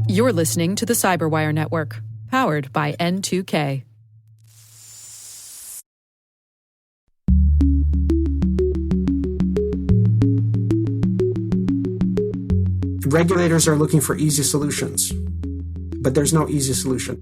You're listening to the Cyberwire Network, powered by N2K. Regulators are looking for easy solutions, but there's no easy solution.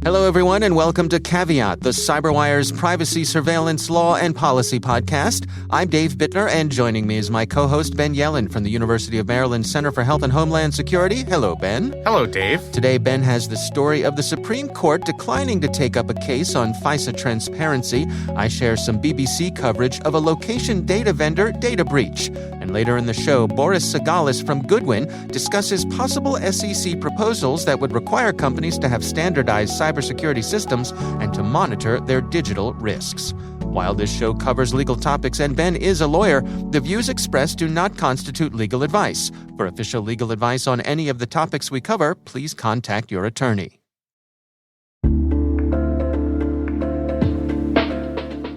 Hello, everyone, and welcome to Caveat, the Cyberwire's privacy, surveillance, law, and policy podcast. I'm Dave Bittner, and joining me is my co-host, Ben Yellen from the University of Maryland Center for Health and Homeland Security. Hello, Ben. Hello, Dave. Today, Ben has the story of the Supreme Court declining to take up a case on FISA transparency. I share some BBC coverage of a location data vendor data breach. And later in the show, Boris Segalis from Goodwin discusses possible SEC proposals that would require companies to have standardized cybersecurity systems and to monitor their digital risks. While this show covers legal topics and Ben is a lawyer, the views expressed do not constitute legal advice. For official legal advice on any of the topics we cover, please contact your attorney.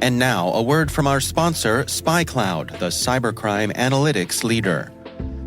And now, a word from our sponsor, SpyCloud, the cybercrime analytics leader.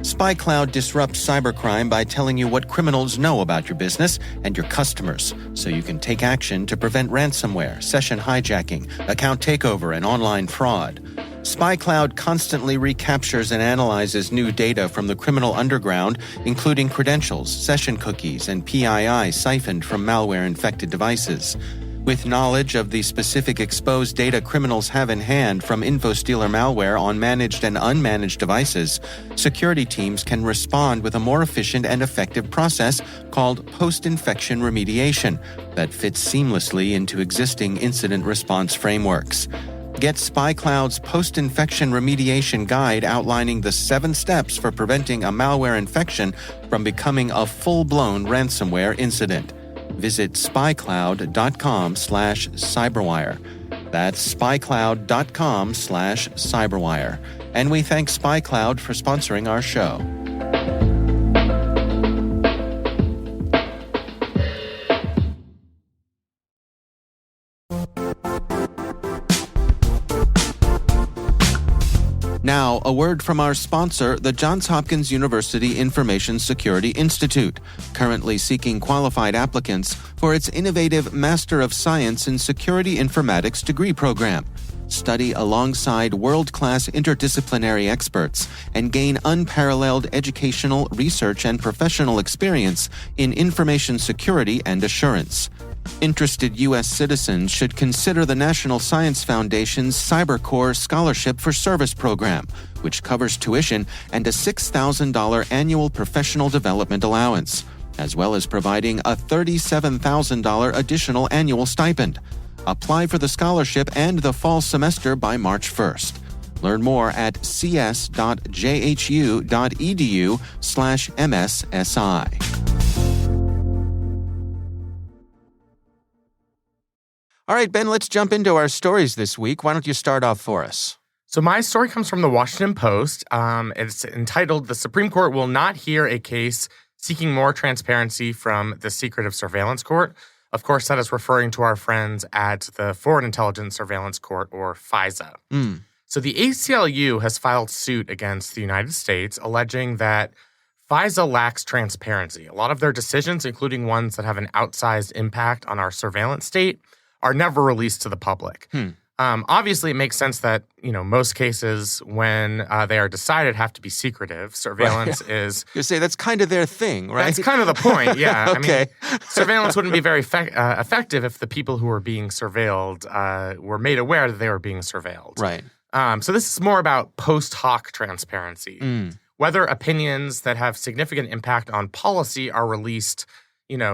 SpyCloud disrupts cybercrime by telling you what criminals know about your business and your customers, so you can take action to prevent ransomware, session hijacking, account takeover, and online fraud. SpyCloud constantly recaptures and analyzes new data from the criminal underground, including credentials, session cookies, and PII siphoned from malware-infected devices. With knowledge of the specific exposed data criminals have in hand from InfoStealer malware on managed and unmanaged devices, security teams can respond with a more efficient and effective process called post-infection remediation that fits seamlessly into existing incident response frameworks. Get SpyCloud's post-infection remediation guide outlining the 7 steps for preventing a malware infection from becoming a full-blown ransomware incident. Visit spycloud.com/cyberwire. That's spycloud.com/cyberwire. And we thank SpyCloud for sponsoring our show. Now, a word from our sponsor, the Johns Hopkins University Information Security Institute, currently seeking qualified applicants for its innovative Master of Science in Security Informatics degree program. Study alongside world-class interdisciplinary experts and gain unparalleled educational, research, and professional experience in information security and assurance. Interested U.S. citizens should consider the National Science Foundation's CyberCore Scholarship for Service program, which covers tuition and a $6,000 annual professional development allowance, as well as providing a $37,000 additional annual stipend. Apply for the scholarship and the fall semester by March 1st. Learn more at cs.jhu.edu/MSSI. All right, Ben, let's jump into our stories this week. Why don't you start off for us? So my story comes from the Washington Post. It's entitled, "The Supreme Court Will Not Hear a Case Seeking More Transparency from the Secretive Surveillance Court." Of course, that is referring to our friends at the Foreign Intelligence Surveillance Court, or FISA. So the ACLU has filed suit against the United States, alleging that FISA lacks transparency. A lot of their decisions, including ones that have an outsized impact on our surveillance state, are never released to the public. Obviously, it makes sense that, most cases when they are decided have to be secretive. Surveillance is... You say that's kind of their thing, right? That's kind of the point, yeah. Okay. I mean, surveillance wouldn't be very effective if the people who were being surveilled were made aware that they were being surveilled. Right. So this is more about post hoc transparency. Whether opinions that have significant impact on policy are released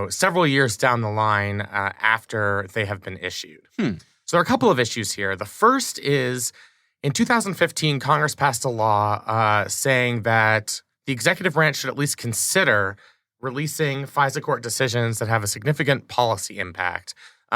several years down the line after they have been issued. So there are a couple of issues here. The first is, in 2015, Congress passed a law saying that the executive branch should at least consider releasing FISA court decisions that have a significant policy impact,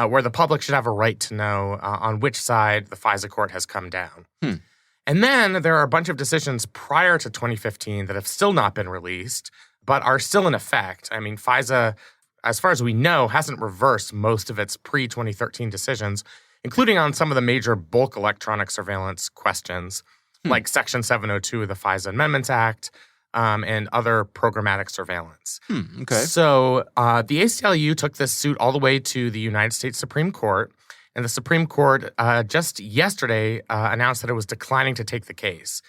where the public should have a right to know on which side the FISA court has come down. And then there are a bunch of decisions prior to 2015 that have still not been released, but are still in effect. I mean, FISA, as far as we know, hasn't reversed most of its pre-2013 decisions, including on some of the major bulk electronic surveillance questions, like Section 702 of the FISA Amendments Act, and other programmatic surveillance. Okay. So the ACLU took this suit all the way to the United States Supreme Court, and the Supreme Court just yesterday announced that it was declining to take the case.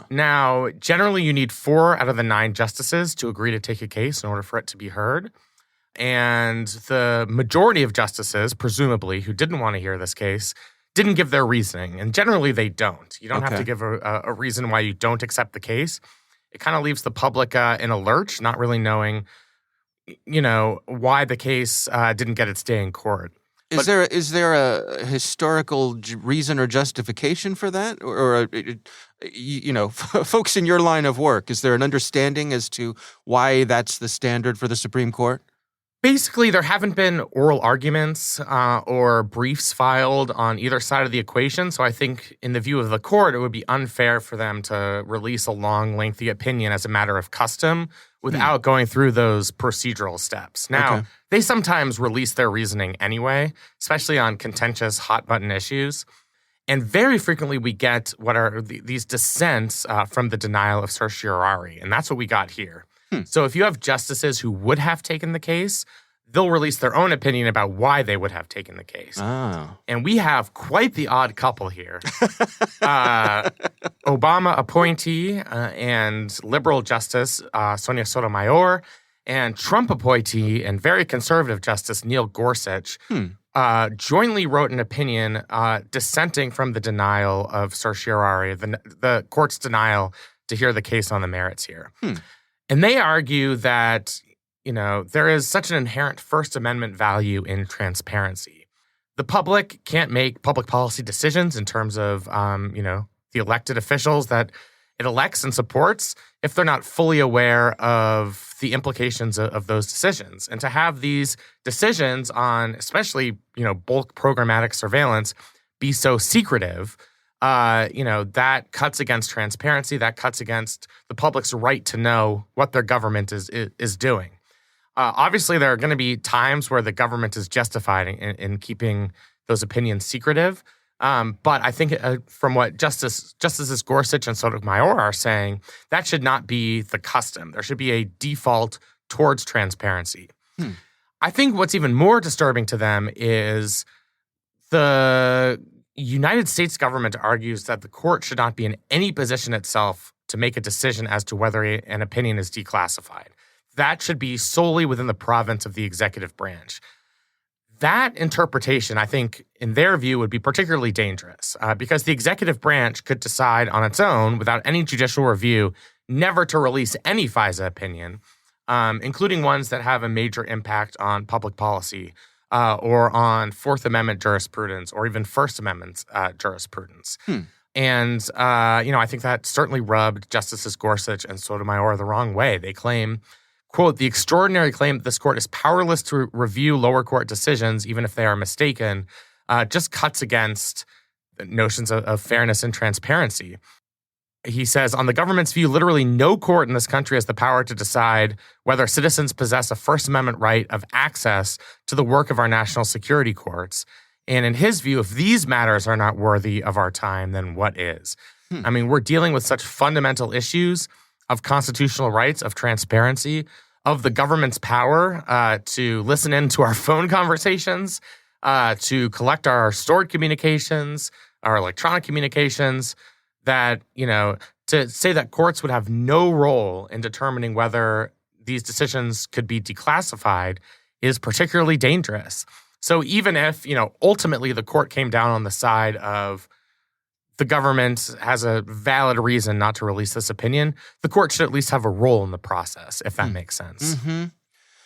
Now, generally, you need 4 out of the 9 justices to agree to take a case in order for it to be heard. And the majority of justices, presumably, who didn't want to hear this case, didn't give their reasoning. And generally, they don't. You don't have to give a reason why you don't accept the case. It kind of leaves the public in a lurch, not really knowing, why the case didn't get its day in court. Is there a historical reason or justification for that? Or folks in your line of work, is there an understanding as to why that's the standard for the Supreme Court? Basically, there haven't been oral arguments or briefs filed on either side of the equation. So I think in the view of the court, it would be unfair for them to release a long, lengthy opinion as a matter of custom without going through those procedural steps. Now, they sometimes release their reasoning anyway, especially on contentious, hot-button issues. And very frequently, we get what are these dissents from the denial of certiorari. And that's what we got here. So if you have justices who would have taken the case, they'll release their own opinion about why they would have taken the case. And we have quite the odd couple here. Obama appointee and liberal justice Sonia Sotomayor and Trump appointee and very conservative justice Neil Gorsuch jointly wrote an opinion dissenting from the denial of certiorari, the court's denial to hear the case on the merits here. And they argue that, there is such an inherent First Amendment value in transparency. The public can't make public policy decisions in terms of, the elected officials that it elects and supports if they're not fully aware of the implications of those decisions. And to have these decisions on, especially, bulk programmatic surveillance be so secretive, that cuts against transparency. That cuts against the public's right to know what their government is doing. Obviously, there are going to be times where the government is justified in keeping those opinions secretive. But I think from what Justices Gorsuch and Sotomayor are saying, that should not be the custom. There should be a default towards transparency. I think what's even more disturbing to them is the United States government argues that the court should not be in any position itself to make a decision as to whether an opinion is declassified. That should be solely within the province of the executive branch. That interpretation, I think, in their view, would be particularly dangerous because the executive branch could decide on its own, without any judicial review, never to release any FISA opinion, including ones that have a major impact on public policy or on Fourth Amendment jurisprudence or even First Amendment jurisprudence. And, I think that certainly rubbed Justices Gorsuch and Sotomayor the wrong way. They claim, quote, the extraordinary claim that this court is powerless to review lower court decisions, even if they are mistaken, just cuts against the notions of fairness and transparency. He says, on the government's view, literally no court in this country has the power to decide whether citizens possess a First Amendment right of access to the work of our national security courts. And in his view, if these matters are not worthy of our time, then what is? I mean, we're dealing with such fundamental issues of constitutional rights, of transparency, of the government's power to listen in to our phone conversations, to collect our stored communications, our electronic communications, that, to say that courts would have no role in determining whether these decisions could be declassified is particularly dangerous. So even if, ultimately the court came down on the side of the government has a valid reason not to release this opinion, the court should at least have a role in the process, if that makes sense.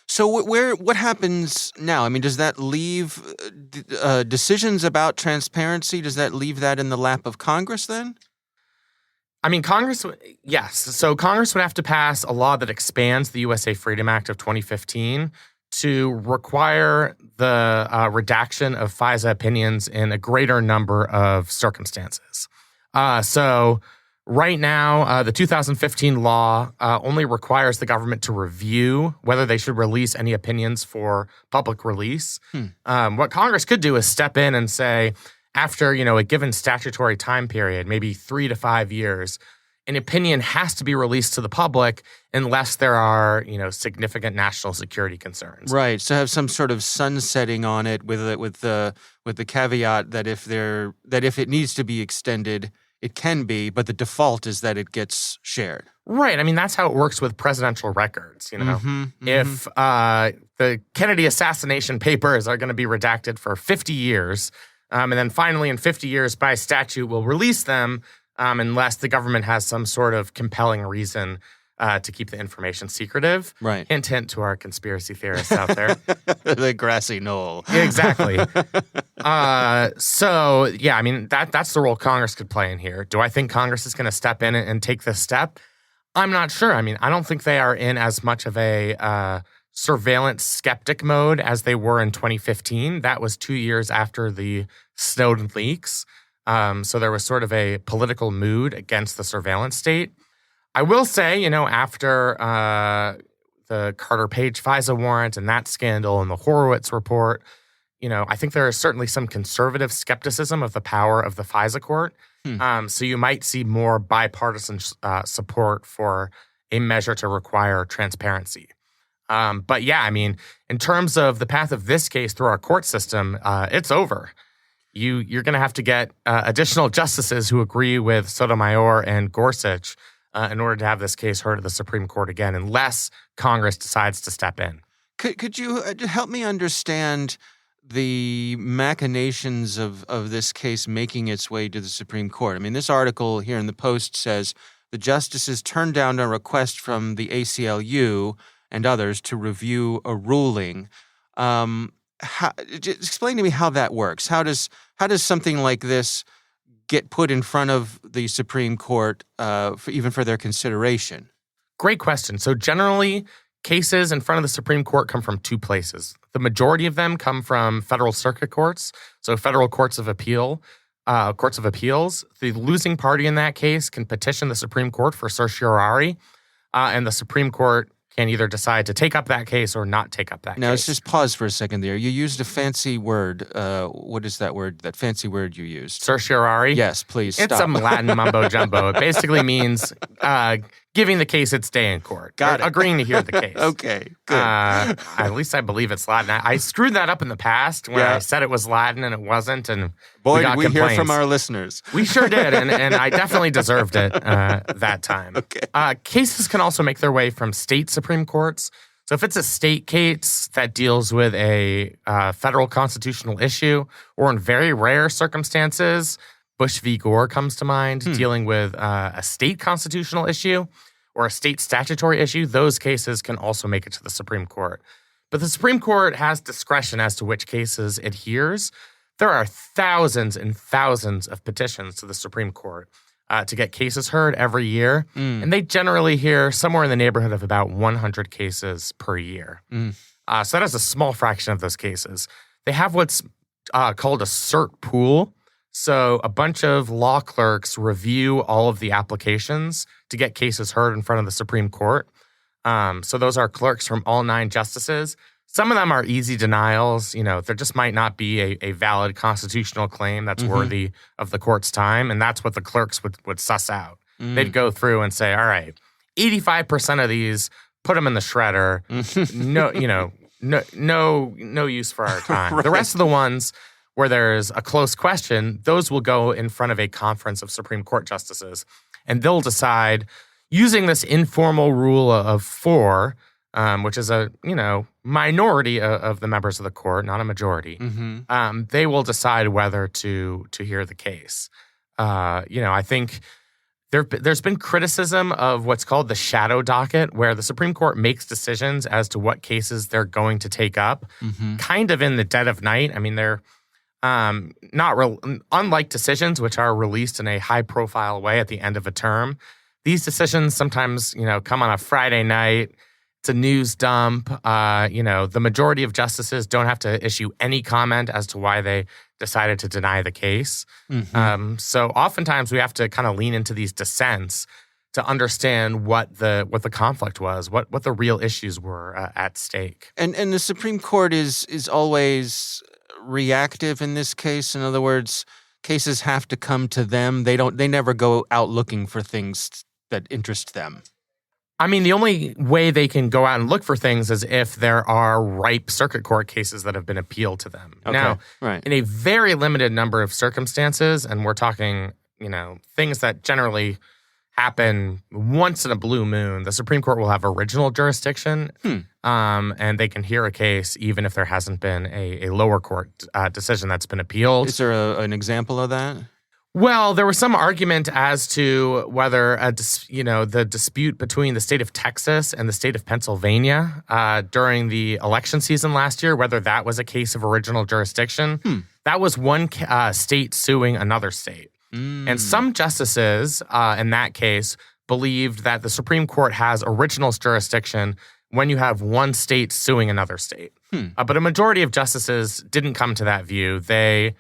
So what happens now? I mean, does that leave decisions about transparency, does that leave that in the lap of Congress then? I mean, Congress, yes. So Congress would have to pass a law that expands the USA Freedom Act of 2015 to require the redaction of FISA opinions in a greater number of circumstances. So right now, the 2015 law only requires the government to review whether they should release any opinions for public release. What Congress could do is step in and say, after, a given statutory time period, maybe 3 to 5 years, an opinion has to be released to the public unless there are, significant national security concerns. Right. So have some sort of sunsetting on it with the caveat that if it needs to be extended, it can be, but the default is that it gets shared. Right. I mean, that's how it works with presidential records. If the Kennedy assassination papers are going to be redacted for 50 years, and then finally in 50 years by statute we'll release them, unless the government has some sort of compelling reason to keep the information secretive. Right. Hint, hint to our conspiracy theorists out there. The grassy knoll. Exactly. So, yeah, I mean, that's the role Congress could play in here. Do I think Congress is going to step in and take this step? I'm not sure. I mean, I don't think they are in as much of a surveillance skeptic mode as they were in 2015. That was 2 years after the Snowden leaks. So there was sort of a political mood against the surveillance state. I will say, after the Carter Page FISA warrant and that scandal and the Horowitz report, I think there is certainly some conservative skepticism of the power of the FISA court. So you might see more bipartisan support for a measure to require transparency. But yeah, I mean, in terms of the path of this case through our court system, it's over. You're going to have to get additional justices who agree with Sotomayor and Gorsuch in order to have this case heard at the Supreme Court again, unless Congress decides to step in. Could you help me understand the machinations of this case making its way to the Supreme Court? I mean, this article here in the Post says the justices turned down a request from the ACLU and others to review a ruling. Explain to me how that works. How does something like this get put in front of the Supreme Court, even for their consideration? Great question. So generally, cases in front of the Supreme Court come from two places. The majority of them come from federal circuit courts, so federal courts of appeals. The losing party in that case can petition the Supreme Court for certiorari, and the Supreme Court can either decide to take up that case or not take up that case. Now, let's just pause for a second there. You used a fancy word. What is that word, that fancy word you used? Certiorari? Yes, please stop. It's some Latin mumbo-jumbo. It basically means giving the case its day in court. Got it. Agreeing to hear the case. Okay, good. At least I believe it's Latin. I screwed that up in the past when I said it was Latin and it wasn't, and boy, we got did we complaints. hear from our listeners. We sure did, and I definitely deserved it that time. Okay. Cases can also make their way from state Supreme Courts. So if it's a state case that deals with a federal constitutional issue, or in very rare circumstances, Bush v. Gore comes to mind, dealing with a state constitutional issue or a state statutory issue, those cases can also make it to the Supreme Court. But the Supreme Court has discretion as to which cases it hears. There are thousands and thousands of petitions to the Supreme Court to get cases heard every year, and they generally hear somewhere in the neighborhood of about 100 cases per year. So that is a small fraction of those cases. They have what's called a cert pool. So a bunch of law clerks review all of the applications to get cases heard in front of the Supreme Court. So those are clerks from all 9 justices. Some of them are easy denials. There just might not be a valid constitutional claim that's worthy of the court's time, and that's what the clerks would suss out. They'd go through and say, all right, 85% of these, put them in the shredder. No use for our time. Right. The rest of the ones where there's a close question, those will go in front of a conference of Supreme Court justices, and they'll decide, using this informal rule of 4, which is a minority of the members of the court, not a majority. They will decide whether to hear the case. I think there's been criticism of what's called the shadow docket, where the Supreme Court makes decisions as to what cases they're going to take up, kind of in the dead of night. I mean, they're unlike decisions which are released in a high-profile way at the end of a term. These decisions sometimes, come on a Friday night. It's a news dump. The majority of justices don't have to issue any comment as to why they decided to deny the case. So oftentimes we have to kind of lean into these dissents to understand what the conflict was, what the real issues were at stake. And the Supreme Court is always reactive in this case. In other words, cases have to come to them. They never go out looking for things that interest them? I mean, the only way they can go out and look for things is if there are ripe circuit court cases that have been appealed to them. Okay, Now, right. in a very limited number of circumstances, and we're talking, things that generally happen once in a blue moon, the Supreme Court will have original jurisdiction, and they can hear a case even if there hasn't been a lower court decision that's been appealed. Is there an example of that? Well, there was some argument as to whether the dispute between the state of Texas and the state of Pennsylvania during the election season last year, whether that was a case of original jurisdiction. That was one state suing another state. And some justices in that case believed that the Supreme Court has original jurisdiction when you have one state suing another state. But a majority of justices didn't come to that view. They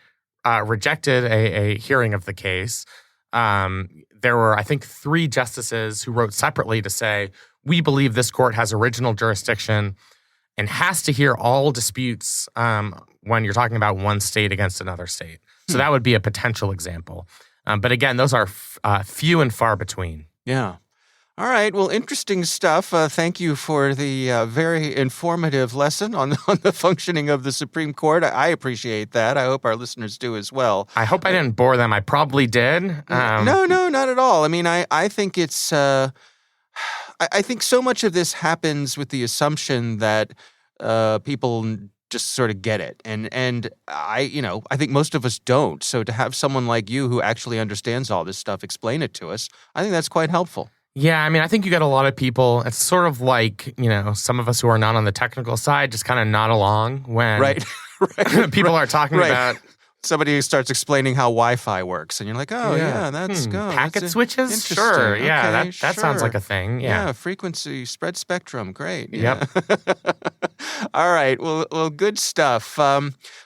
rejected a hearing of the case. There were, I think, 3 justices who wrote separately to say, we believe this court has original jurisdiction and has to hear all disputes when you're talking about one state against another state. So that would be a potential example. But again, those are few and far between. Yeah. All right. Well, interesting stuff. Thank you for the very informative lesson on the functioning of the Supreme Court. I appreciate that. I hope our listeners do as well. I hope I didn't bore them. I probably did. No, not at all. I mean, I think it's I think so much of this happens with the assumption that people just sort of get it. And I think most of us don't. So to have someone like you who actually understands all this stuff explain it to us, I think that's quite helpful. Yeah, I mean, I think you get a lot of people. It's sort of like, some of us who are not on the technical side just kind of nod along when people are talking about. Somebody starts explaining how Wi-Fi works, and you're like, oh, yeah, that's good. Packet switches? Sure, yeah, okay, that sounds like a thing. Yeah, frequency, spread spectrum, great. Yeah. Yep. All right, well, good stuff.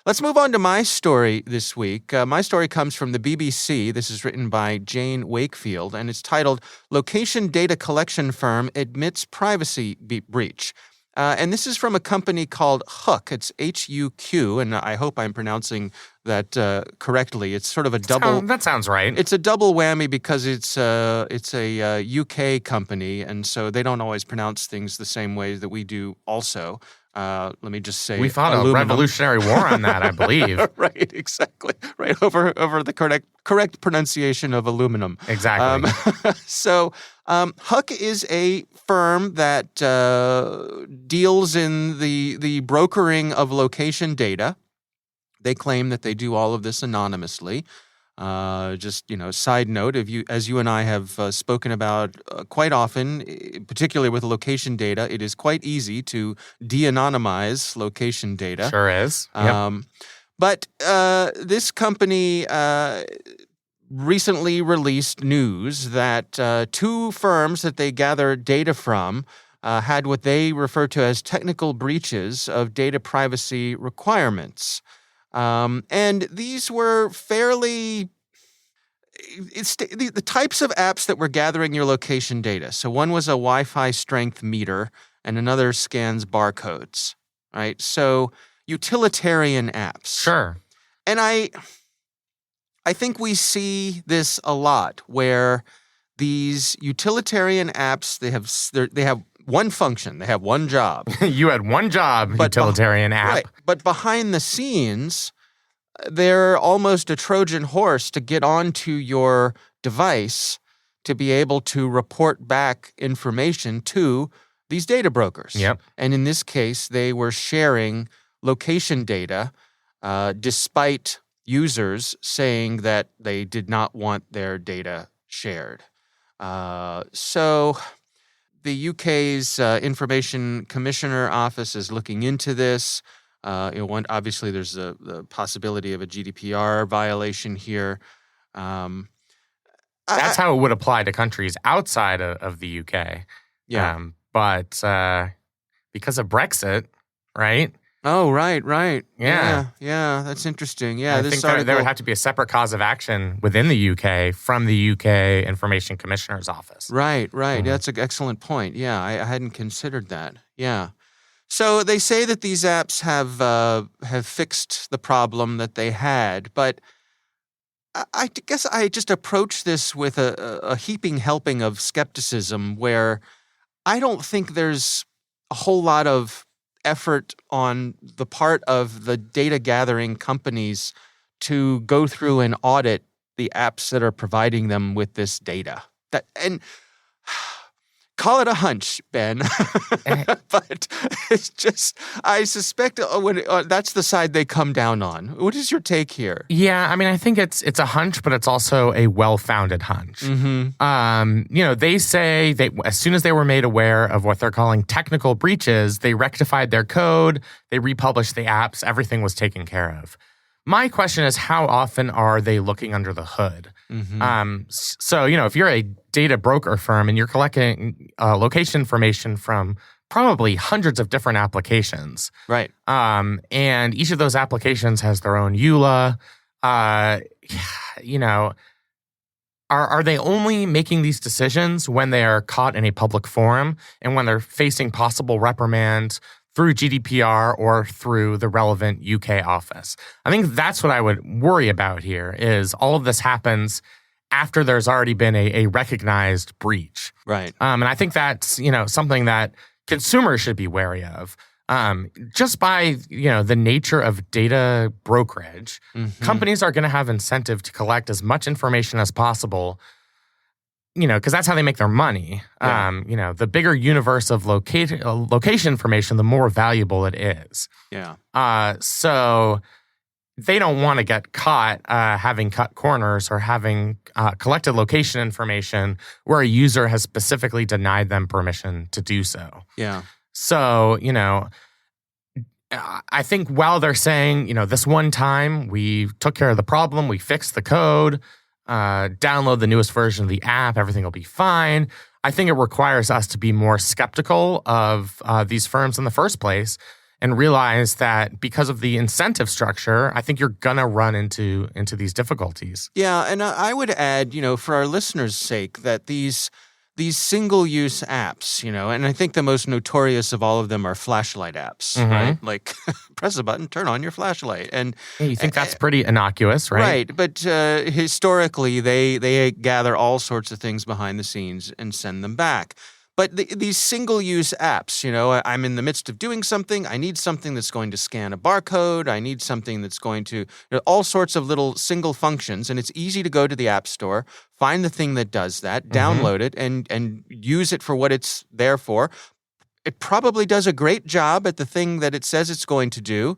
Let's move on to my story this week. My story comes from the BBC. This is written by Jane Wakefield, and it's titled, Location Data Collection Firm Admits Privacy Breach. And this is from a company called Huq. It's H-U-Q, and I hope I'm pronouncing that correctly. It's sort of a double. That sounds right. It's a double whammy because it's a UK company, and so they don't always pronounce things the same way that we do. Also, let me just say, we fought a revolutionary war on that, I believe. Right, exactly. Right over the correct pronunciation of aluminum. Exactly. So Huq is a firm that deals in the brokering of location data. They claim that they do all of this anonymously. Side note, as you and I have spoken about quite often, particularly with location data, it is quite easy to de-anonymize location data. Sure is. Yep. But this company recently released news that 2 firms that they gather data from had what they refer to as technical breaches of data privacy requirements. And these were fairly the types of apps that were gathering your location data. So one was a Wi-Fi strength meter and another scans barcodes, right? So utilitarian apps. Sure. And I think we see this a lot where these utilitarian apps, they have one function, they have one job. You had one job, utilitarian app. Right. But behind the scenes, they're almost a Trojan horse to get onto your device to be able to report back information to these data brokers. Yep. And in this case, they were sharing location data despite users saying that they did not want their data shared. So the UK's Information Commissioner Office is looking into this. Obviously, there's the possibility of a GDPR violation here. That's how it would apply to countries outside of the UK. Yeah. But because of Brexit, right? Oh, right. Yeah. Yeah, that's interesting. Yeah, I think there would have to be a separate cause of action within the UK from the UK Information Commissioner's Office. Right. That's an excellent point. Yeah, I hadn't considered that. Yeah. So they say that these apps have fixed the problem that they had, but I guess I just approach this with a heaping helping of skepticism where I don't think there's a whole lot of effort on the part of the data gathering companies to go through and audit the apps that are providing them with this data. And call it a hunch, Ben, but it's just, I suspect that's the side they come down on. What is your take here? Yeah, I mean, I think it's a hunch, but it's also a well-founded hunch. They say as soon as they were made aware of what they're calling technical breaches, they rectified their code, they republished the apps, everything was taken care of. My question is, how often are they looking under the hood? So, if you're a data broker firm and you're collecting location information from probably hundreds of different applications. Right. And each of those applications has their own EULA. Are they only making these decisions when they are caught in a public forum and when they're facing possible reprimand through GDPR or through the relevant UK office? I think that's what I would worry about here is all of this happens after there's already been a recognized breach. Right. And I think that's, something that consumers should be wary of. Just by, the nature of data brokerage, companies are going to have incentive to collect as much information as possible, because that's how they make their money. Yeah. The bigger universe of location information, the more valuable it is. Yeah. So they don't want to get caught having cut corners or having collected location information where a user has specifically denied them permission to do so. Yeah. So, I think while they're saying, this one time we took care of the problem, we fixed the code, download the newest version of the app, everything will be fine. I think it requires us to be more skeptical of these firms in the first place and realize that because of the incentive structure, I think you're going to run into these difficulties. Yeah, and I would add, for our listeners' sake, that these single-use apps, and I think the most notorious of all of them are flashlight apps, right? Like, press a button, turn on your flashlight. And you think that's pretty innocuous, right? Right, but historically, they gather all sorts of things behind the scenes and send them back. But these single-use apps, I'm in the midst of doing something. I need something that's going to scan a barcode. I need something that's going to, all sorts of little single functions. And it's easy to go to the App Store, find the thing that does that, download it, and use it for what it's there for. It probably does a great job at the thing that it says it's going to do.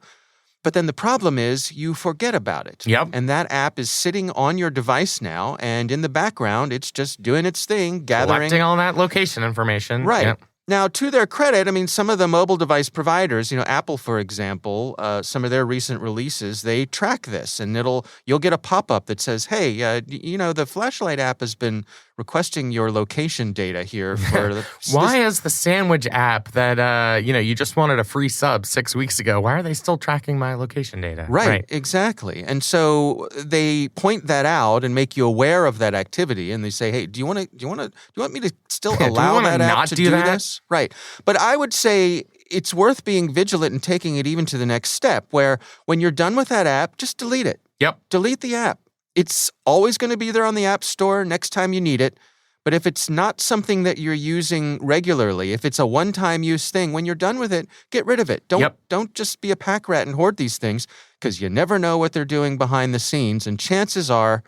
But then the problem is you forget about it. Yep. And that app is sitting on your device now, and in the background, it's just doing its thing, gathering. Collecting all that location information. Right. Yep. Now, to their credit, some of the mobile device providers, Apple, for example, some of their recent releases, they track this, and you'll get a pop-up that says, hey, the flashlight app has been requesting your location data here for Why is the sandwich app that you just wanted a free sub 6 weeks ago, why are they still tracking my location data? Right, exactly. And so they point that out and make you aware of that activity, and they say, hey, do you want me to still allow that app to do this? Right. But I would say it's worth being vigilant and taking it even to the next step, where when you're done with that app, just delete it. Yep. Delete the app. It's always going to be there on the App Store next time you need it. But if it's not something that you're using regularly, if it's a one-time use thing, when you're done with it, get rid of it. Don't just be a pack rat and hoard these things, because you never know what they're doing behind the scenes, and chances are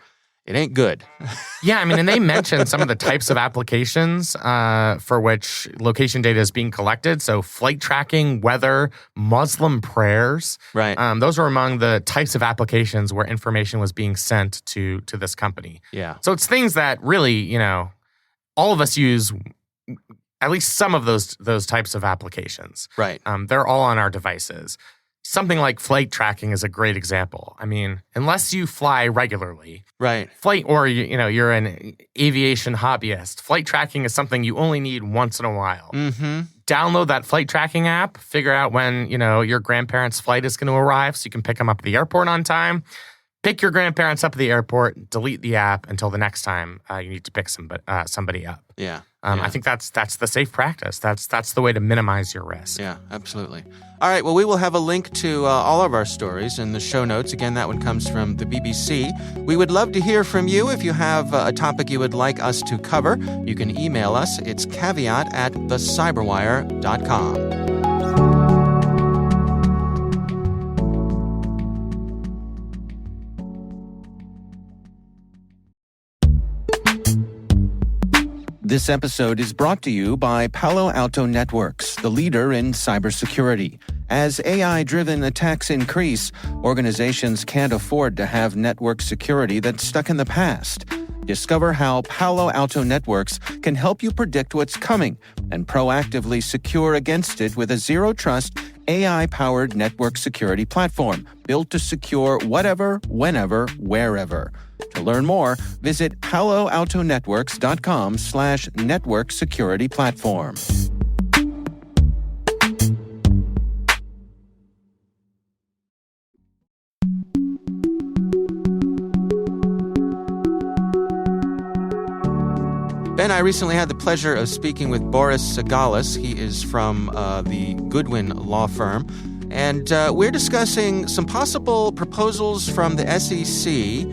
it ain't good. Yeah, and they mentioned some of the types of applications for which location data is being collected. So flight tracking, weather, Muslim prayers. Right. Those are among the types of applications where information was being sent to this company. Yeah. So it's things that really, all of us use at least some of those types of applications. Right. They're all on our devices. Something like flight tracking is a great example. Unless you fly regularly, right? Or you're an aviation hobbyist, flight tracking is something you only need once in a while. Mm-hmm. Download that flight tracking app, figure out when your grandparents' flight is going to arrive so you can pick them up at the airport on time. pick your grandparents up at the airport, delete the app until the next time you need to pick somebody up. Yeah. I think that's the safe practice. That's the way to minimize your risk. Yeah, absolutely. All right, well, we will have a link to all of our stories in the show notes. Again, that one comes from the BBC. We would love to hear from you. If you have a topic you would like us to cover, you can email us. It's caveat@thecyberwire.com. This episode is brought to you by Palo Alto Networks, the leader in cybersecurity. As AI-driven attacks increase, organizations can't afford to have network security that's stuck in the past. Discover how Palo Alto Networks can help you predict what's coming and proactively secure against it with a zero-trust, AI-powered network security platform built to secure whatever, whenever, wherever. To learn more, visit paloaltonetworks.com/network security platform. Ben, I recently had the pleasure of speaking with Boris Segalis. He is from the Goodwin law firm. And we're discussing some possible proposals from the SEC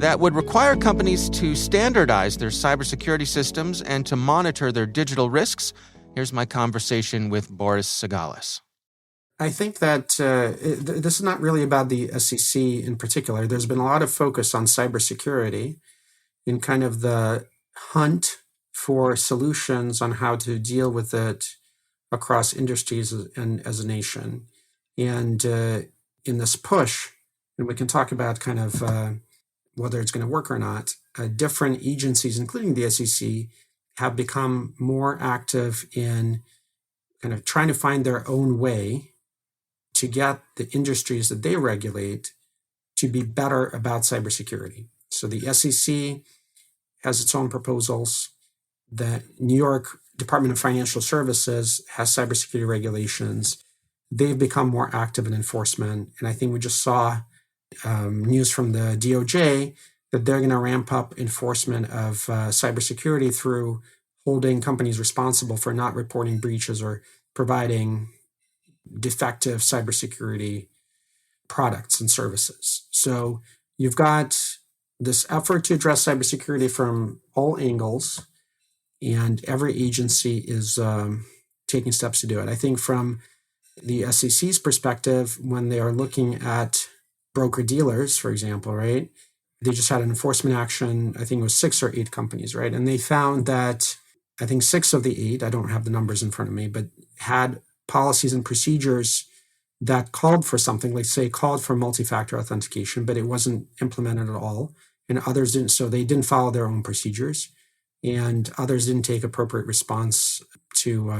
that would require companies to standardize their cybersecurity systems and to monitor their digital risks. Here's my conversation with Boris Segalis. I think that this is not really about the SEC in particular. There's been a lot of focus on cybersecurity in kind of the hunt for solutions on how to deal with it across industries and as a nation. And in this push, and we can talk about kind of whether it's going to work or not, different agencies, including the SEC, have become more active in kind of trying to find their own way to get the industries that they regulate to be better about cybersecurity. So the SEC has its own proposals. The New York Department of Financial Services has cybersecurity regulations. They've become more active in enforcement. And I think we just saw news from the DOJ that they're going to ramp up enforcement of cybersecurity through holding companies responsible for not reporting breaches or providing defective cybersecurity products and services. So you've got this effort to address cybersecurity from all angles, and every agency is taking steps to do it. I think from the SEC's perspective, when they are looking at broker-dealers, for example, right? They just had an enforcement action, I think it was 6 or 8 companies, right? And they found that, I think 6 of the 8, I don't have the numbers in front of me, but had policies and procedures that called for something, like say called for multi-factor authentication, but it wasn't implemented at all. And others didn't, so they didn't follow their own procedures. And others didn't take appropriate response to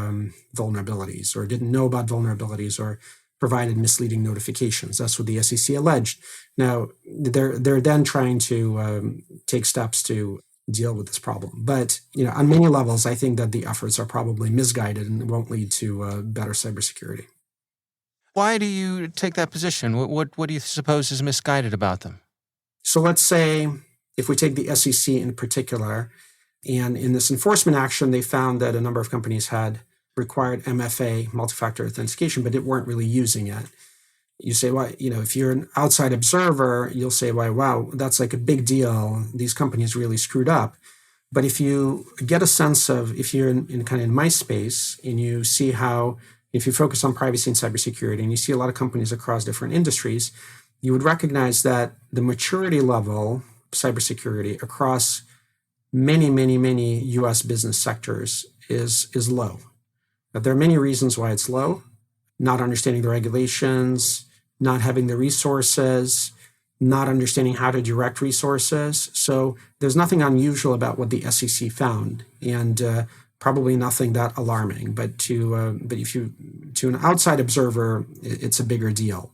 vulnerabilities, or didn't know about vulnerabilities, or provided misleading notifications. That's what the SEC alleged. Now, they're then trying to take steps to deal with this problem. But on many levels, I think that the efforts are probably misguided and won't lead to better cybersecurity. Why do you take that position? What do you suppose is misguided about them? So let's say if we take the SEC in particular, and in this enforcement action, they found that a number of companies had required MFA, multi-factor authentication, but it weren't really using it. You say, well, if you're an outside observer, you'll say, well, wow, that's like a big deal. These companies really screwed up. But if you get a sense of, if you're in kind of in my space, and you see how, if you focus on privacy and cybersecurity, and you see a lot of companies across different industries, you would recognize that the maturity level of cybersecurity across many, many, many U.S. business sectors is low. But there are many reasons why it's low: not understanding the regulations, not having the resources, not understanding how to direct resources. So there's nothing unusual about what the SEC found, and probably nothing that alarming. But to an outside observer, it's a bigger deal.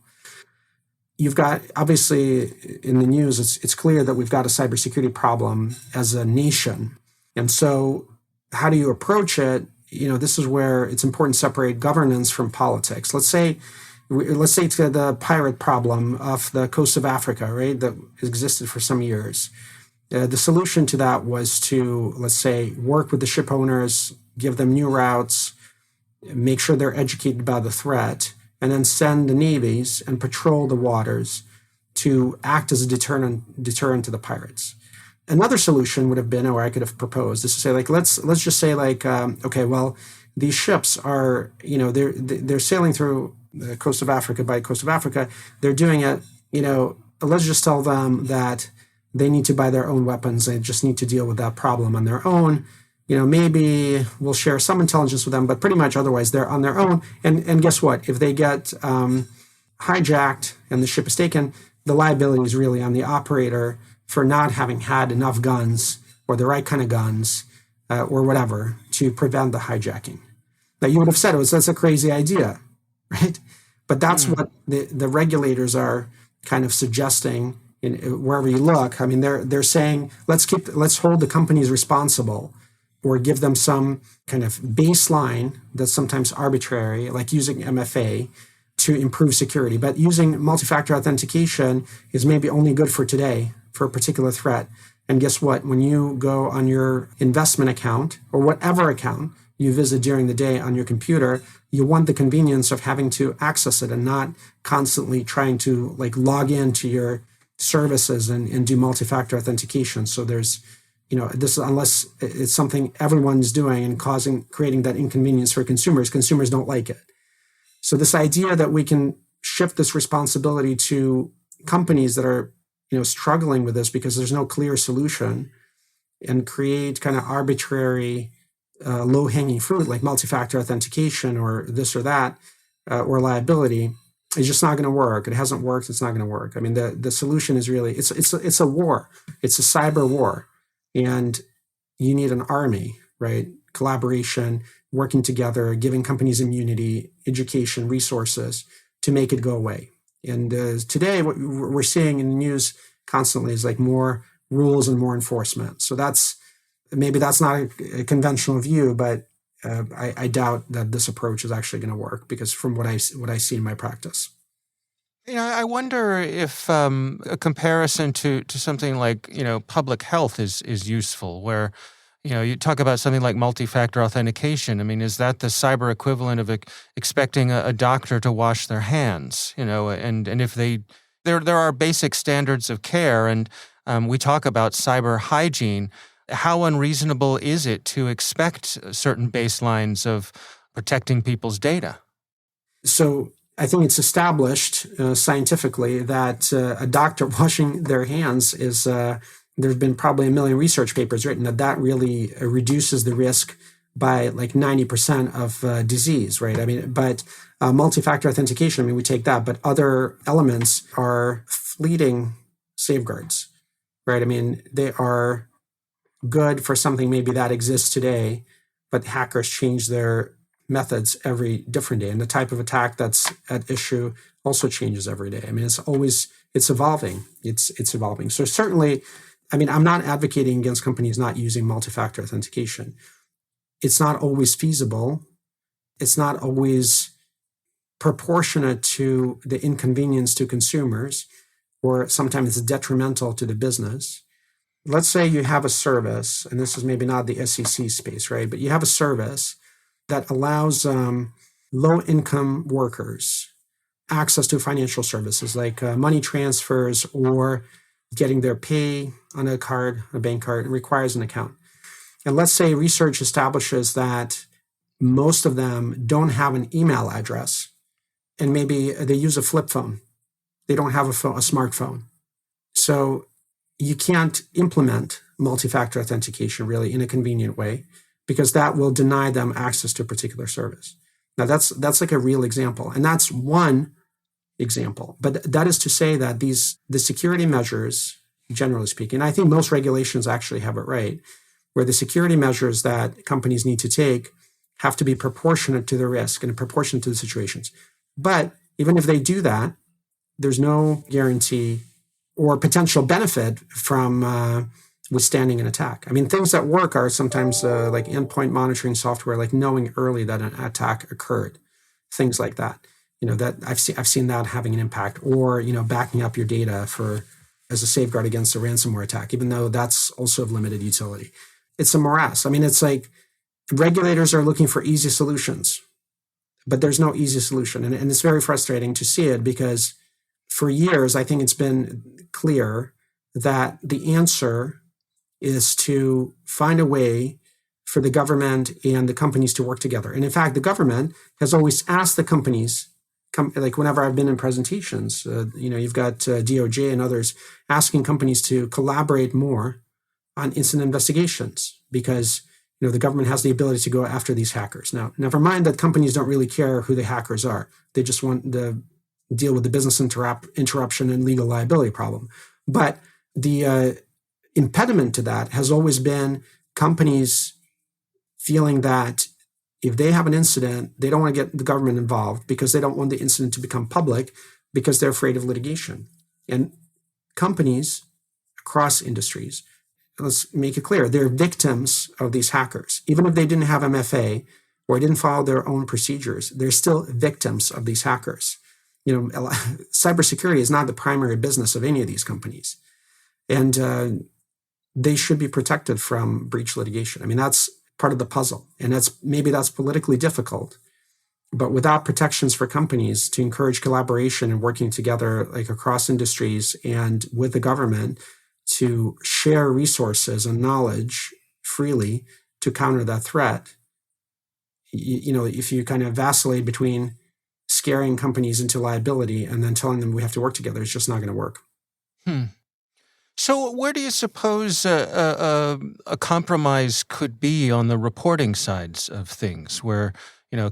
You've got, obviously, in the news, it's clear that we've got a cybersecurity problem as a nation. And so how do you approach it? This is where it's important to separate governance from politics. Let's say let's say to the pirate problem off the coast of Africa, right, that existed for some years. The solution to that was to, let's say, work with the ship owners, give them new routes, make sure they're educated about the threat, and then send the navies and patrol the waters to act as a deterrent to the pirates. Another solution would have been, or I could have proposed, is to say, like, let's just say, like, okay, well, these ships are, they're sailing through the coast of Africa by coast of Africa. They're doing it, let's just tell them that they need to buy their own weapons. They just need to deal with that problem on their own. Maybe we'll share some intelligence with them, but pretty much otherwise they're on their own. And guess what? If they get hijacked and the ship is taken, the liability is really on the operator for not having had enough guns or the right kind of guns or whatever to prevent the hijacking. Now, you would have said that's a crazy idea, right? But that's what the regulators are kind of suggesting wherever you look. I mean, they're saying, let's hold the companies responsible or give them some kind of baseline that's sometimes arbitrary, like using MFA to improve security. But using multi-factor authentication is maybe only good for today for a particular threat. And guess what? When you go on your investment account or whatever account you visit during the day on your computer, you want the convenience of having to access it and not constantly trying to like log into your services and do multi-factor authentication. So there's, this, unless it's something everyone's doing and creating that inconvenience for consumers don't like it. So this idea that we can shift this responsibility to companies that are, struggling with this because there's no clear solution and create kind of arbitrary low-hanging fruit like multi-factor authentication or this or that or liability, it's just not going to work. It hasn't worked. It's not going to work. I mean, the solution is really, it's a war. It's a cyber war. And you need an army, right? Collaboration, working together, giving companies immunity, education, resources to make it go away. And today, what we're seeing in the news constantly is like more rules and more enforcement. So maybe that's not a conventional view, but I doubt that this approach is actually going to work because from what I see in my practice. I wonder if a comparison to something like, public health is useful, where, you talk about something like multi-factor authentication. I mean, is that the cyber equivalent of expecting a doctor to wash their hands? And if there are basic standards of care, and we talk about cyber hygiene. How unreasonable is it to expect certain baselines of protecting people's data? So I think it's established scientifically that a doctor washing their hands is, there's been probably 1 million research papers written that really reduces the risk by like 90% of disease, right? I mean, but multi-factor authentication, I mean, we take that, but other elements are fleeting safeguards, right? I mean, they are good for something maybe that exists today, but hackers change their methods every different day. And the type of attack that's at issue also changes every day. I mean, it's evolving. It's evolving. So certainly, I mean, I'm not advocating against companies not using multi-factor authentication. It's not always feasible. It's not always proportionate to the inconvenience to consumers, or sometimes it's detrimental to the business. Let's say you have a service, and this is maybe not the SEC space, right? But you have a service that allows low-income workers access to financial services like money transfers or getting their pay on a bank card. It requires an account. And let's say research establishes that most of them don't have an email address, and maybe they use a flip phone. They don't have a smartphone. So you can't implement multi-factor authentication really in a convenient way, because that will deny them access to a particular service. Now that's like a real example, and that's one example. But that is to say that the security measures, generally speaking, and I think most regulations actually have it right, where the security measures that companies need to take have to be proportionate to the risk and proportionate to the situations. But even if they do that, there's no guarantee or potential benefit from withstanding an attack. I mean, things that work are sometimes like endpoint monitoring software, like knowing early that an attack occurred, things like that. that I've seen that having an impact, or backing up your data as a safeguard against a ransomware attack, even though that's also of limited utility. It's a morass. I mean, it's like regulators are looking for easy solutions, but there's no easy solution. And it's very frustrating to see it, because for years, I think it's been clear that the answer is to find a way for the government and the companies to work together. And in fact, the government has always asked the companies, like whenever I've been in presentations, you've got DOJ and others asking companies to collaborate more on incident investigations, because the government has the ability to go after these hackers. Now, never mind that companies don't really care who the hackers are. They just want to deal with the business interruption and legal liability problem. But the impediment to that has always been companies feeling that if they have an incident, they don't want to get the government involved because they don't want the incident to become public, because they're afraid of litigation. And companies across industries, let's make it clear, they're victims of these hackers. Even if they didn't have MFA or didn't follow their own procedures, they're still victims of these hackers. Cybersecurity is not the primary business of any of these companies. And they should be protected from breach litigation. I mean, that's part of the puzzle. And maybe that's politically difficult. But without protections for companies to encourage collaboration and working together, like across industries and with the government, to share resources and knowledge freely to counter that threat, if you kind of vacillate between scaring companies into liability and then telling them we have to work together, it's just not going to work. So where do you suppose a compromise could be on the reporting sides of things, where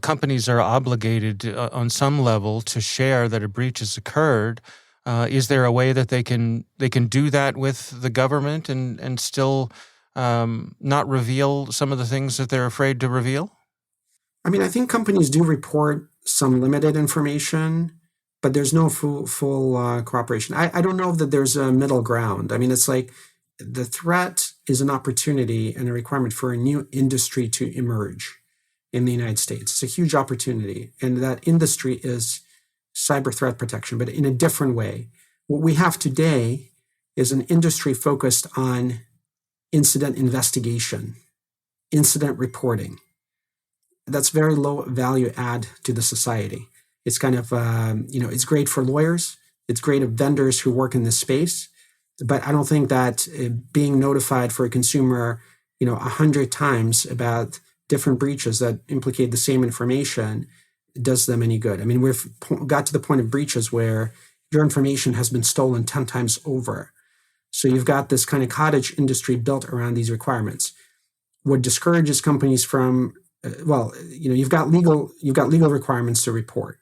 companies are obligated on some level to share that a breach has occurred? Is there a way that they can do that with the government and still not reveal some of the things that they're afraid to reveal? I mean, I think companies do report some limited information, but there's no full cooperation. I don't know that there's a middle ground. I mean, it's like the threat is an opportunity and a requirement for a new industry to emerge in the United States. It's a huge opportunity. And that industry is cyber threat protection, but in a different way. What we have today is an industry focused on incident investigation, incident reporting. That's very low value add to the society. It's kind of, it's great for lawyers. It's great of vendors who work in this space. But I don't think that being notified for a consumer, 100 times about different breaches that implicate the same information does them any good. I mean, we've got to the point of breaches where your information has been stolen 10 times over. So you've got this kind of cottage industry built around these requirements. What discourages companies from, you've got legal requirements to report.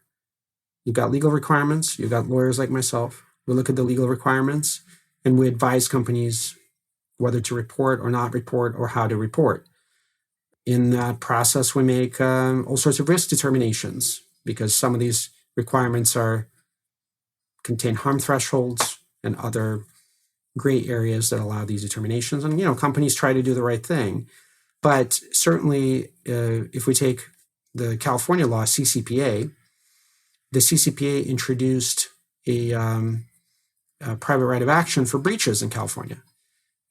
You've got legal requirements. You've got lawyers like myself. We look at the legal requirements and we advise companies whether to report or not report or how to report. In that process, we make all sorts of risk determinations, because some of these requirements contain harm thresholds and other gray areas that allow these determinations. And, companies try to do the right thing. But certainly, if we take the California law, CCPA, the CCPA introduced a private right of action for breaches in California.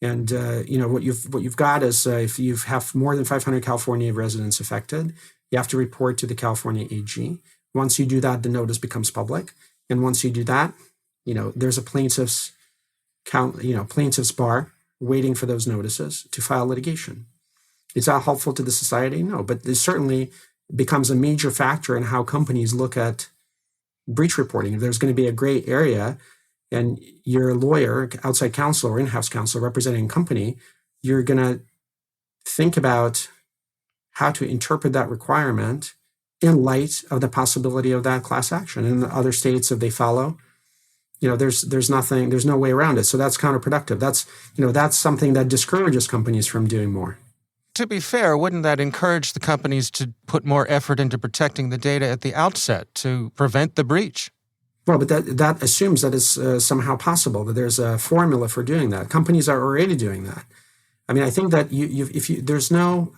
And what you've got is if you have more than 500 California residents affected, you have to report to the California AG. Once you do that, the notice becomes public. And once you do that, there's a plaintiff's bar waiting for those notices to file litigation. Is that helpful to the society? No, but it certainly becomes a major factor in how companies look at breach reporting. If there's going to be a gray area and you're a lawyer, outside counsel or in-house counsel representing a company, you're going to think about how to interpret that requirement in light of the possibility of that class action. In the other states, if they follow, there's no way around it. So that's counterproductive. That's something that discourages companies from doing more. To be fair, wouldn't that encourage the companies to put more effort into protecting the data at the outset to prevent the breach? Well, but that assumes that it's somehow possible, that there's a formula for doing that. Companies are already doing that. I mean, I think that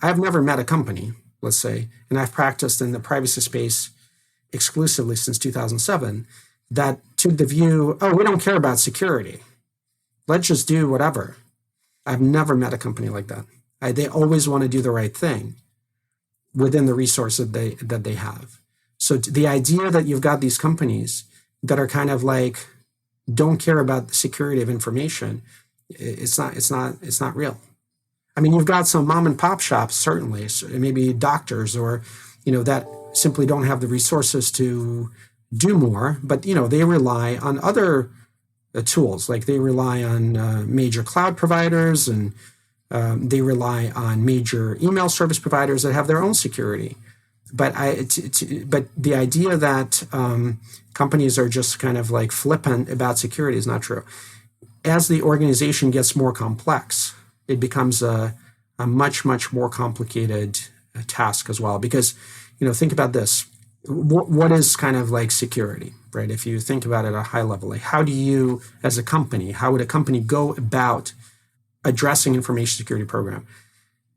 I've never met a company, let's say, and I've practiced in the privacy space exclusively since 2007 that took the view, oh, we don't care about security. Let's just do whatever. I've never met a company like that. They always want to do the right thing within the resources that they have. So the idea that you've got these companies that are kind of like don't care about the security of information, it's not real. I mean, you've got some mom and pop shops, certainly, maybe doctors or, that simply don't have the resources to do more, but, they rely on other tools, like they rely on major cloud providers and they rely on major email service providers that have their own security. But but the idea that companies are just kind of like flippant about security is not true. As the organization gets more complex, it becomes a much, much more complicated task as well. Because, think about this. What is kind of like security, right? If you think about it at a high level, like how would a company go about addressing information security program?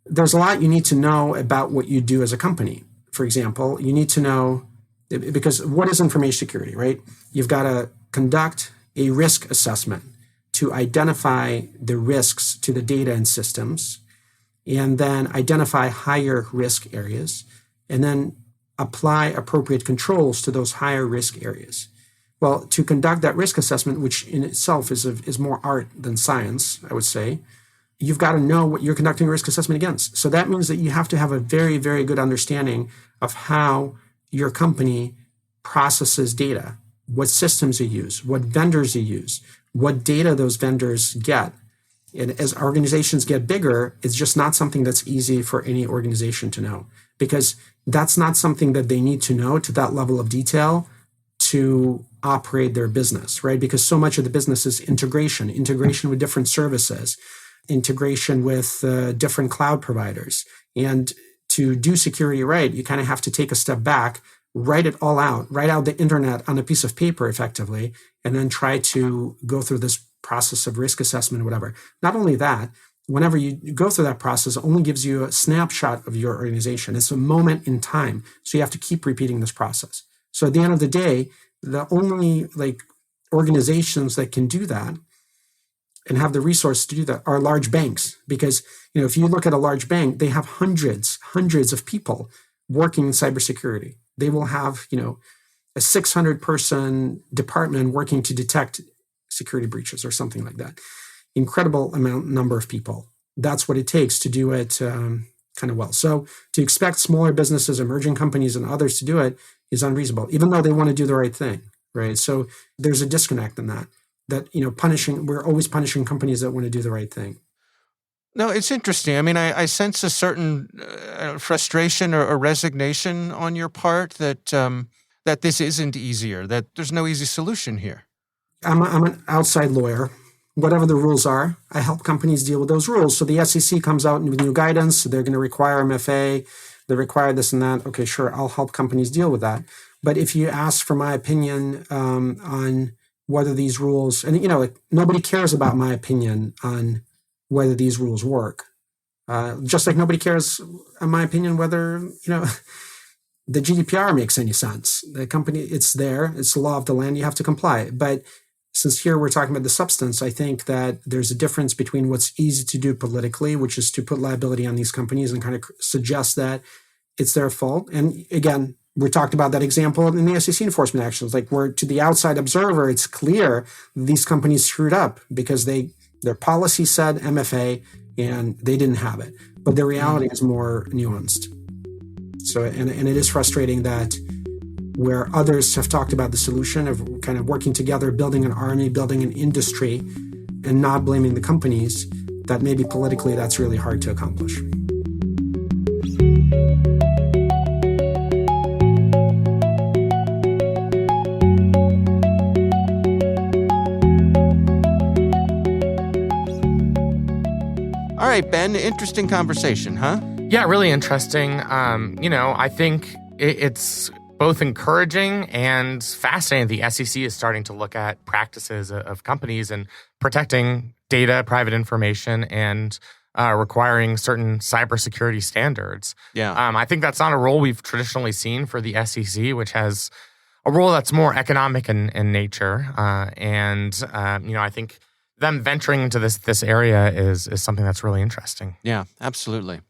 There's a lot you need to know about what you do as a company. For example, you need to know, because what is information security, right? You've got to conduct a risk assessment to identify the risks to the data and systems, and then identify higher risk areas, and then apply appropriate controls to those higher risk areas. Well, to conduct that risk assessment, which in itself is more art than science, I would say, you've got to know what you're conducting a risk assessment against. So that means that you have to have a very, very good understanding of how your company processes data, what systems you use, what vendors you use, what data those vendors get. And as organizations get bigger, it's just not something that's easy for any organization to know, because that's not something that they need to know to that level of detail to operate their business, right? Because so much of the business is integration with different services, integration with different cloud providers. And to do security right, you kind of have to take a step back, write it all out, write out the internet on a piece of paper effectively, and then try to go through this process of risk assessment or whatever. Not only that, whenever you go through that process, it only gives you a snapshot of your organization. It's a moment in time. So you have to keep repeating this process. So at the end of the day, the only organizations that can do that and have the resource to do that are large banks. Because, if you look at a large bank, they have hundreds of people working in cybersecurity. They will have, a 600-person department working to detect security breaches or something like that. Incredible number of people. That's what it takes to do it kind of well. So to expect smaller businesses, emerging companies, and others to do it is unreasonable, even though they want to do the right thing, right? So there's a disconnect in that we're always punishing companies that want to do the right thing. No, it's interesting. I mean, I sense a certain frustration or resignation on your part that that this isn't easier, that there's no easy solution here. I'm an outside lawyer. Whatever the rules are, I help companies deal with those rules. So the SEC comes out with new guidance. They're going to require MFA. They require this and that. Okay, sure, I'll help companies deal with that. But if you ask for my opinion on whether these rules, and nobody cares about my opinion on whether these rules work. Just like nobody cares, in my opinion, whether the GDPR makes any sense. The company, it's there. It's the law of the land. You have to comply. But since here we're talking about the substance, I think that there's a difference between what's easy to do politically, which is to put liability on these companies and kind of suggest that it's their fault. And again, we talked about that example in the SEC enforcement actions, like where to the outside observer, it's clear these companies screwed up because their policy said MFA and they didn't have it. But the reality is more nuanced. So, and it is frustrating that where others have talked about the solution of kind of working together, building an army, building an industry, and not blaming the companies, that maybe politically that's really hard to accomplish. All right, Ben, interesting conversation, huh? Yeah, really interesting. I think it's both encouraging and fascinating. The SEC is starting to look at practices of companies and protecting data, private information, and requiring certain cybersecurity standards. Yeah. I think that's not a role we've traditionally seen for the SEC, which has a role that's more economic in nature. I think them venturing into this area is something that's really interesting. Yeah, absolutely.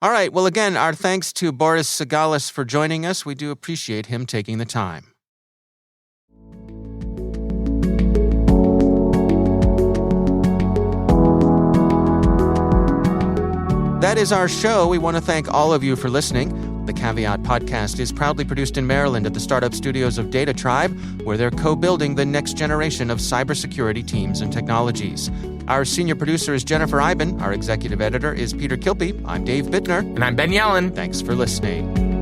All right. Well, again, our thanks to Boris Segalis for joining us. We do appreciate him taking the time. That is our show. We want to thank all of you for listening. The Caveat podcast is proudly produced in Maryland at the startup studios of Data Tribe, where they're co-building the next generation of cybersecurity teams and technologies. Our senior producer is Jennifer Iben. Our executive editor is Peter Kilpie. I'm Dave Bittner. And I'm Ben Yellen. Thanks for listening.